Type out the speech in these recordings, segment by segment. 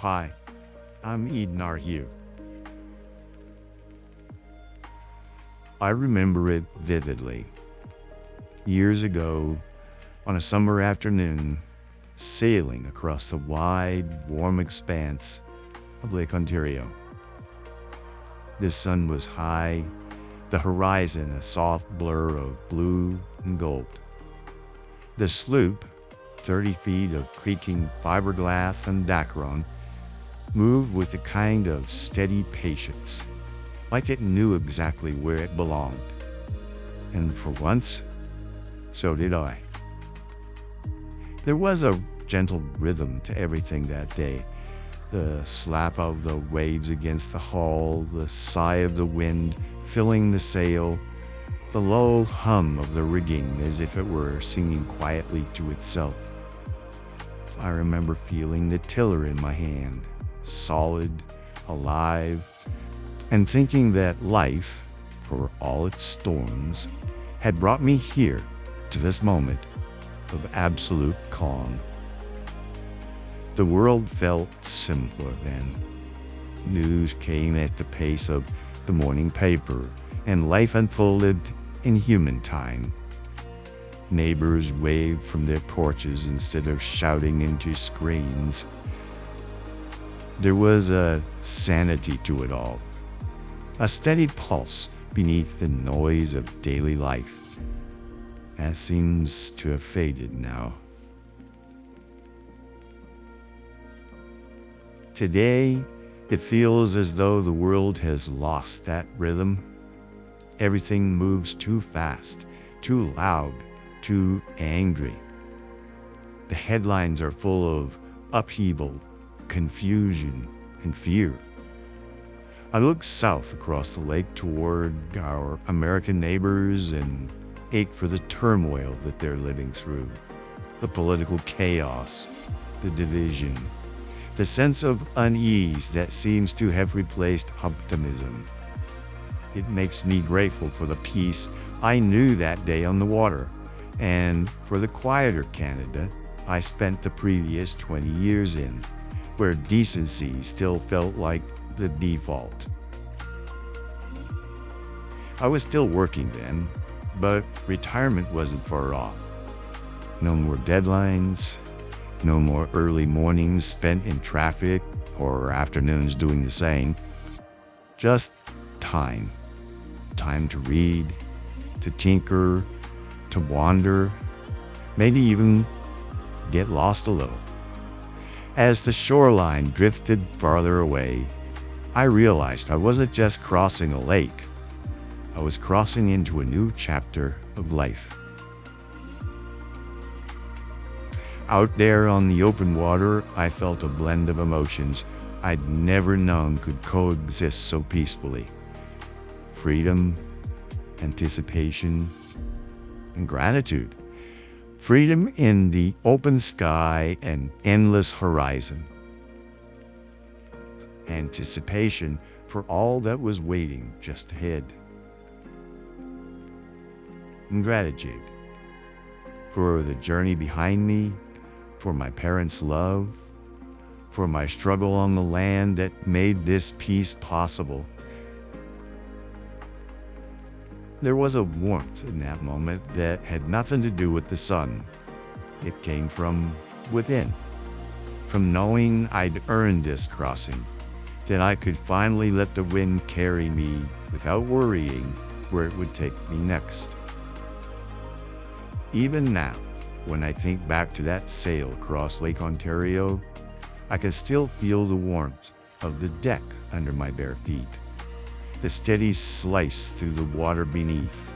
Hi, I'm Eden Arhue. I remember it vividly. Years ago, on a summer afternoon, sailing across the wide, warm expanse of Lake Ontario. The sun was high, the horizon a soft blur of blue and gold. The sloop, 30 feet of creaking fiberglass and Dacron, moved with a kind of steady patience, like it knew exactly where it belonged. And for once, so did I. There was a gentle rhythm to everything that day. The slap of the waves against the hull, the sigh of the wind filling the sail, the low hum of the rigging as if it were singing quietly to itself. I remember feeling the tiller in my hand, solid, alive, and thinking that life, for all its storms, had brought me here to this moment of absolute calm. The world felt simpler then. News came at the pace of the morning paper, and life unfolded in human time. Neighbors waved from their porches instead of shouting into screens. There was a sanity to it all, a steady pulse beneath the noise of daily life. That seems to have faded now. Today, it feels as though the world has lost that rhythm. Everything moves too fast, too loud, too angry. The headlines are full of upheaval, confusion, and fear. I look south across the lake toward our American neighbors and ache for the turmoil that they're living through, the political chaos, the division, the sense of unease that seems to have replaced optimism. It makes me grateful for the peace I knew that day on the water, and for the quieter Canada I spent the previous 20 years in, where decency still felt like the default. I was still working then, but retirement wasn't far off. No more deadlines, no more early mornings spent in traffic or afternoons doing the same. Just time. Time to read, to tinker, to wander, maybe even get lost a little. As the shoreline drifted farther away, I realized I wasn't just crossing a lake. I was crossing into a new chapter of life. Out there on the open water, I felt a blend of emotions I'd never known could coexist so peacefully. Freedom, anticipation, and gratitude. Freedom in the open sky and endless horizon. Anticipation for all that was waiting just ahead. And gratitude for the journey behind me, for my parents' love, for my struggle on the land that made this peace possible. There was a warmth in that moment that had nothing to do with the sun. It came from within, from knowing I'd earned this crossing, that I could finally let the wind carry me without worrying where it would take me next. Even now, when I think back to that sail across Lake Ontario, I can still feel the warmth of the deck under my bare feet, the steady slice through the water beneath,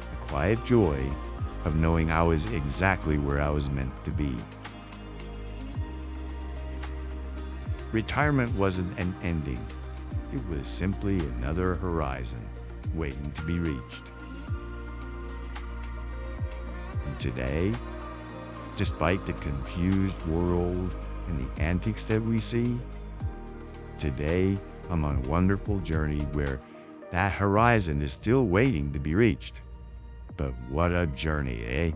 the quiet joy of knowing I was exactly where I was meant to be. Retirement wasn't an ending. It was simply another horizon waiting to be reached. And today, despite the confused world and the antics that we see, today I'm on a wonderful journey where that horizon is still waiting to be reached. But what a journey, eh?